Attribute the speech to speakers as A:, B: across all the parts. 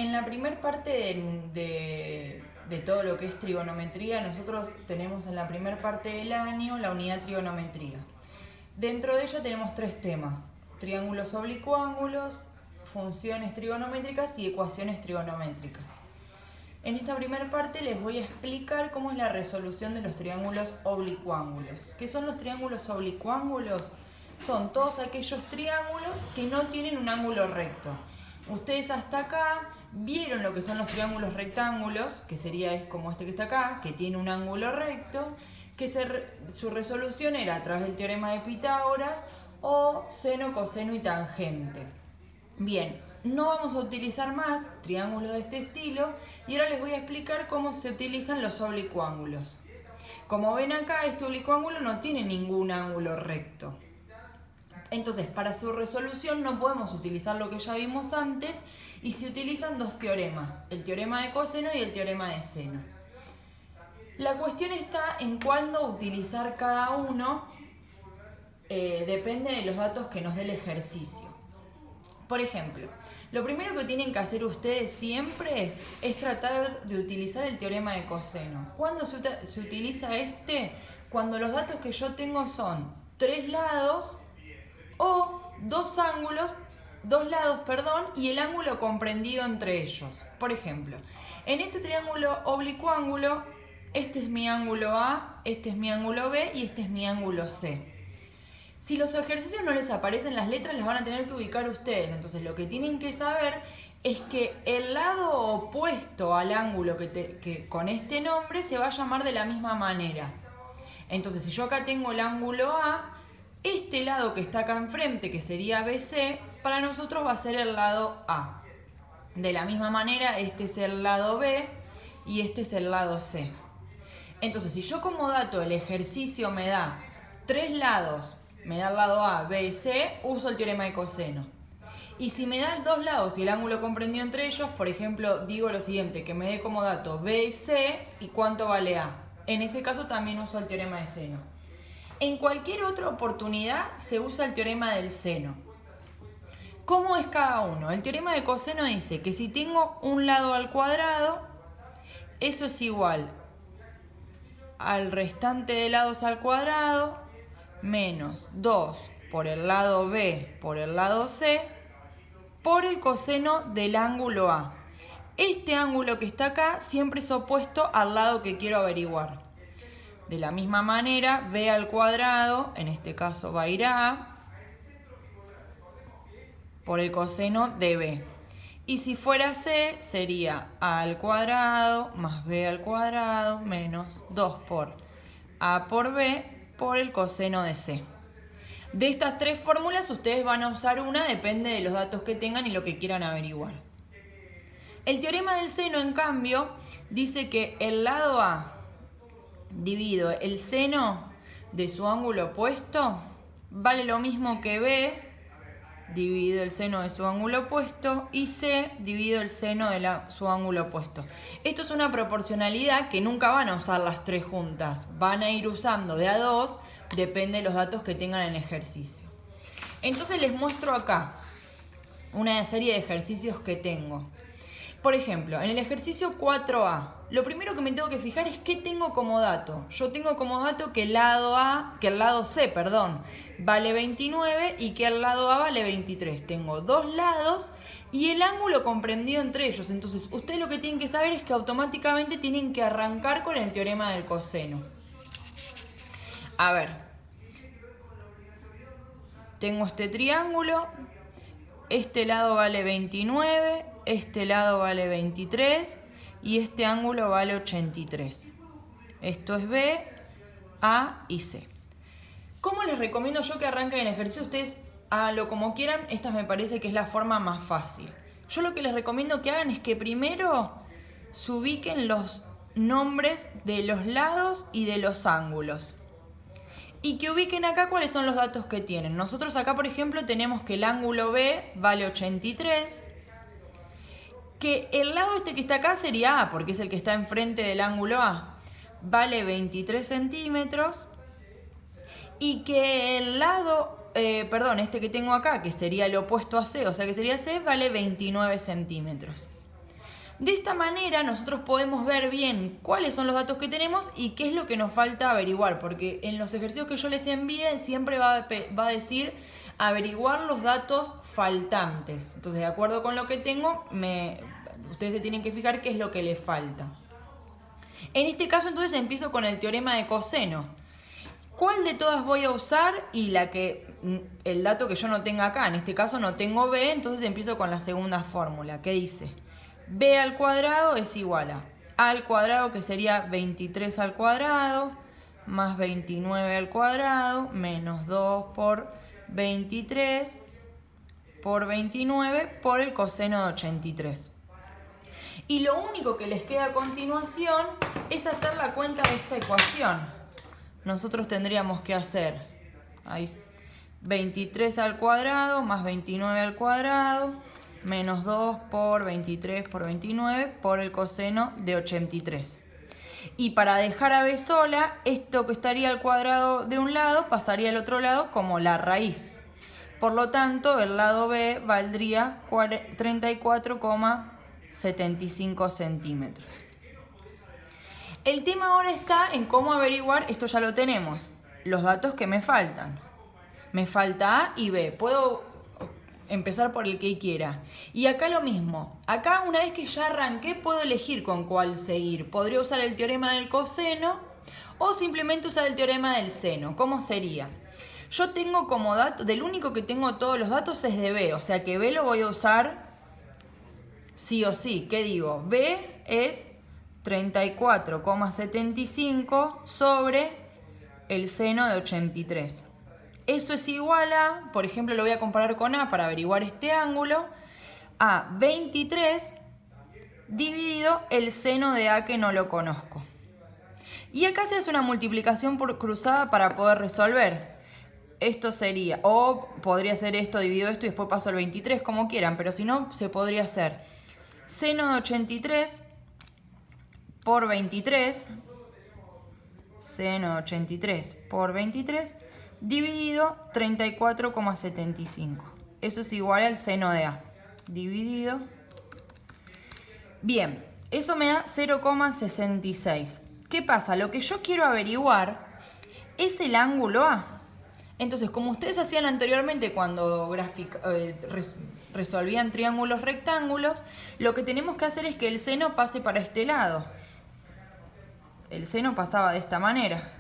A: En la primer parte de todo lo que es trigonometría, nosotros tenemos en la primer parte del año la unidad trigonometría. Dentro de ella tenemos tres temas: triángulos oblicuángulos, funciones trigonométricas y ecuaciones trigonométricas. En esta primera parte les voy a explicar cómo es la resolución de los triángulos oblicuángulos. ¿Qué son los triángulos oblicuángulos? Son todos aquellos triángulos que no tienen un ángulo recto. Ustedes hasta acá vieron lo que son los triángulos rectángulos, que es como este que está acá, que tiene un ángulo recto, que su resolución era a través del teorema de Pitágoras o seno, coseno y tangente. Bien, no vamos a utilizar más triángulos de este estilo y ahora les voy a explicar cómo se utilizan los oblicuángulos. Como ven acá, este oblicuángulo no tiene ningún ángulo recto. Entonces, para su resolución no podemos utilizar lo que ya vimos antes y se utilizan dos teoremas, el teorema de coseno y el teorema de seno. La cuestión está en cuándo utilizar cada uno, depende de los datos que nos dé el ejercicio. Por ejemplo, lo primero que tienen que hacer ustedes siempre es tratar de utilizar el teorema de coseno. ¿Cuándo se utiliza este? Cuando los datos que yo tengo son tres lados o dos lados, y el ángulo comprendido entre ellos. Por ejemplo, en este triángulo oblicuángulo, este es mi ángulo A, este es mi ángulo B y este es mi ángulo C. Si los ejercicios no les aparecen las letras, las van a tener que ubicar ustedes. Entonces lo que tienen que saber es que el lado opuesto al ángulo que con este nombre se va a llamar de la misma manera. Entonces, si yo acá tengo el ángulo A, este lado que está acá enfrente, que sería BC, para nosotros va a ser el lado A. De la misma manera, este es el lado B y este es el lado C. Entonces, si yo como dato el ejercicio me da tres lados, me da el lado A, B y C, uso el teorema de coseno. Y si me dan dos lados y el ángulo comprendido entre ellos, por ejemplo, digo lo siguiente, que me dé como dato B y C y cuánto vale A. En ese caso también uso el teorema de seno. En cualquier otra oportunidad se usa el teorema del seno. ¿Cómo es cada uno? El teorema de coseno dice que si tengo un lado al cuadrado, eso es igual al restante de lados al cuadrado menos 2 por el lado B por el lado C por el coseno del ángulo A. Este ángulo que está acá siempre es opuesto al lado que quiero averiguar. De la misma manera, B al cuadrado, en este caso va a ir a A, por el coseno de B. Y si fuera C, sería A al cuadrado más B al cuadrado menos 2 por A por B por el coseno de C. De estas tres fórmulas ustedes van a usar una, depende de los datos que tengan y lo que quieran averiguar. El teorema del seno, en cambio, dice que el lado A dividido el seno de su ángulo opuesto vale lo mismo que B dividido el seno de su ángulo opuesto y C dividido el seno de su ángulo opuesto. Esto es una proporcionalidad que nunca van a usar las tres juntas, van a ir usando de a dos, depende de los datos que tengan en el ejercicio. Entonces les muestro acá una serie de ejercicios que tengo. Por ejemplo, en el ejercicio 4A, lo primero que me tengo que fijar es qué tengo como dato. Yo tengo como dato que el lado C, vale 29 y que el lado A vale 23. Tengo dos lados y el ángulo comprendido entre ellos. Entonces, ustedes lo que tienen que saber es que automáticamente tienen que arrancar con el teorema del coseno. A ver, tengo este triángulo, este lado vale 29, este lado vale 23 y este ángulo vale 83. Esto es B, A y C. ¿Cómo les recomiendo yo que arranquen el ejercicio? Ustedes háganlo como quieran, esta me parece que es la forma más fácil. Yo lo que les recomiendo que hagan es que primero se ubiquen los nombres de los lados y de los ángulos. Y que ubiquen acá cuáles son los datos que tienen. Nosotros acá, por ejemplo, tenemos que el ángulo B vale 83, que el lado este que está acá sería A, porque es el que está enfrente del ángulo A, vale 23 centímetros, y que el lado, este que tengo acá, que sería el opuesto a C, o sea que sería C, vale 29 centímetros. De esta manera nosotros podemos ver bien cuáles son los datos que tenemos y qué es lo que nos falta averiguar, porque en los ejercicios que yo les envíe siempre va a decir averiguar los datos faltantes. Entonces, de acuerdo con lo que tengo, ustedes se tienen que fijar qué es lo que les falta. En este caso, entonces, empiezo con el teorema de coseno. ¿Cuál de todas voy a usar? Y el dato que yo no tenga acá, en este caso no tengo b, entonces empiezo con la segunda fórmula, que dice b al cuadrado es igual a al cuadrado, que sería 23 al cuadrado, más 29 al cuadrado, menos 2 por 23 por 29 por el coseno de 83. Y lo único que les queda a continuación es hacer la cuenta de esta ecuación. Nosotros tendríamos que hacer ahí 23 al cuadrado más 29 al cuadrado menos 2 por 23 por 29 por el coseno de 83. Y para dejar a b sola, esto que estaría al cuadrado de un lado pasaría al otro lado como la raíz. Por lo tanto, el lado b valdría 34,75 centímetros. El tema ahora está en cómo averiguar, esto ya lo tenemos, los datos que me faltan. Me falta A y B, puedo empezar por el que quiera. Y acá lo mismo, acá una vez que ya arranqué puedo elegir con cuál seguir. Podría usar el teorema del coseno o simplemente usar el teorema del seno. ¿Cómo sería? Yo tengo como dato, del único que tengo todos los datos es de B, o sea que B lo voy a usar sí o sí. ¿Qué digo? B es 34,75 sobre el seno de 83. Eso es igual a, por ejemplo, lo voy a comparar con A para averiguar este ángulo, a 23 dividido el seno de A que no lo conozco. Y acá se hace una multiplicación por cruzada para poder resolver. Esto sería, o podría ser esto dividido esto y después paso al 23, como quieran, pero si no, se podría hacer seno de 83 por 23, seno de 83 por 23, dividido 34,75. Eso es igual al seno de A, dividido. Bien, eso me da 0,66. ¿Qué pasa? Lo que yo quiero averiguar es el ángulo A. Entonces, como ustedes hacían anteriormente cuando resolvían triángulos rectángulos, lo que tenemos que hacer es que el seno pase para este lado. El seno pasaba de esta manera.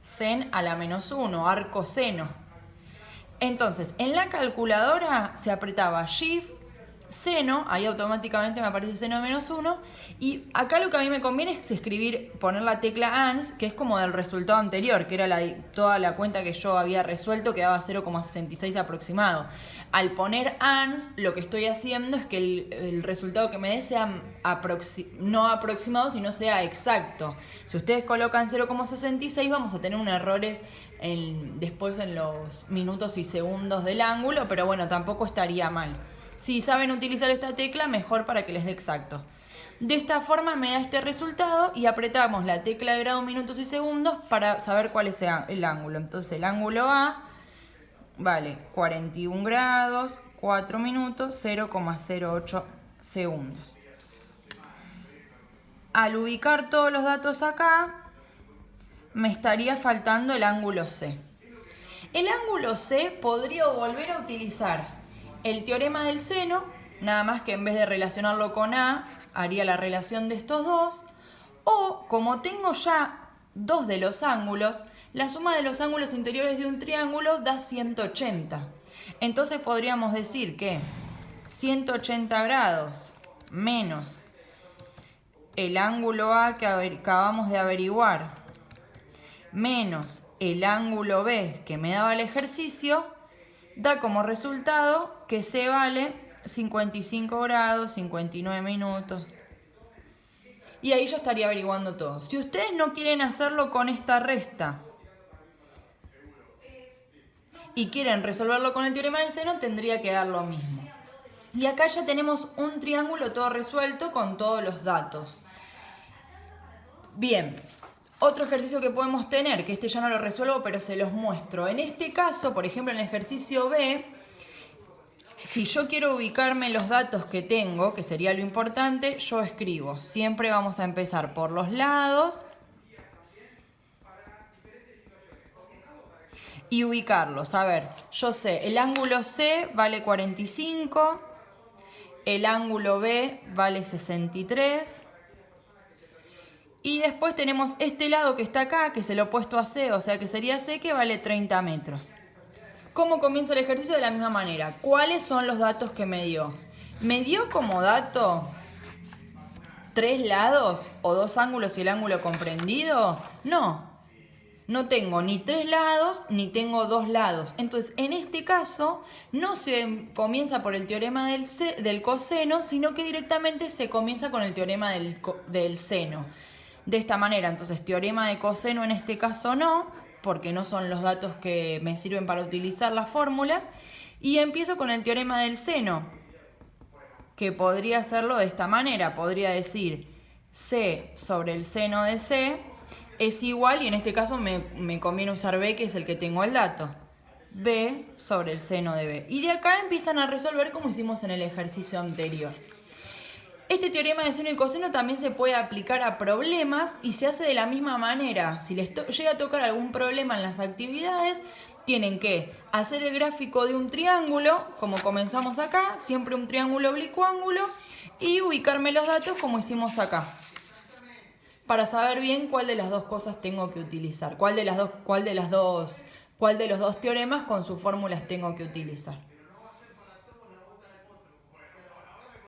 A: Sen a la menos 1, arco seno. Entonces, en la calculadora se apretaba Shift, seno, ahí automáticamente me aparece seno de menos 1, y acá lo que a mí me conviene es poner la tecla ANS, que es como del resultado anterior, que era toda la cuenta que yo había resuelto, que daba 0,66 aproximado. Al poner ANS, lo que estoy haciendo es que el resultado que me dé sea no aproximado, sino sea exacto. Si ustedes colocan 0,66, vamos a tener unos errores después en los minutos y segundos del ángulo, pero bueno, tampoco estaría mal. Si saben utilizar esta tecla, mejor para que les dé exacto. De esta forma me da este resultado y apretamos la tecla de grado, minutos y segundos para saber cuál es el ángulo. Entonces el ángulo A vale 41 grados, 4 minutos, 0,08 segundos. Al ubicar todos los datos acá, me estaría faltando el ángulo C. El ángulo C podría volver a utilizar el teorema del seno, nada más que en vez de relacionarlo con A, haría la relación de estos dos. O, como tengo ya dos de los ángulos, la suma de los ángulos interiores de un triángulo da 180. Entonces podríamos decir que 180 grados menos el ángulo A que acabamos de averiguar, menos el ángulo B que me daba el ejercicio, da como resultado que C vale 55 grados, 59 minutos. Y ahí yo estaría averiguando todo. Si ustedes no quieren hacerlo con esta resta y quieren resolverlo con el teorema del seno, tendría que dar lo mismo. Y acá ya tenemos un triángulo todo resuelto con todos los datos. Bien. Otro ejercicio que podemos tener, que este ya no lo resuelvo, pero se los muestro. En este caso, por ejemplo, en el ejercicio B, si yo quiero ubicarme los datos que tengo, que sería lo importante, yo escribo. Siempre vamos a empezar por los lados y ubicarlos. A ver, yo sé, el ángulo C vale 45, el ángulo B vale 63. Y después tenemos este lado que está acá, que es el opuesto a C, o sea que sería C, que vale 30 metros. ¿Cómo comienzo el ejercicio? De la misma manera. ¿Cuáles son los datos que me dio? Me dio como dato 3 lados o 2 ángulos y el ángulo comprendido. No tengo ni 3 lados ni tengo 2 lados. Entonces, en este caso, no se comienza por el teorema del coseno, sino que directamente se comienza con el teorema del seno. De esta manera, entonces, teorema de coseno en este caso no, porque no son los datos que me sirven para utilizar las fórmulas. Y empiezo con el teorema del seno, que podría hacerlo de esta manera. Podría decir C sobre el seno de C es igual, y en este caso me conviene usar B, que es el que tengo el dato. B sobre el seno de B. Y de acá empiezan a resolver como hicimos en el ejercicio anterior. Este teorema de seno y coseno también se puede aplicar a problemas y se hace de la misma manera. Si les llega a tocar algún problema en las actividades, tienen que hacer el gráfico de un triángulo, como comenzamos acá, siempre un triángulo oblicuo ángulo, y ubicarme los datos como hicimos acá, para saber bien cuál de las dos cosas tengo que utilizar, cuál de los dos teoremas con sus fórmulas tengo que utilizar.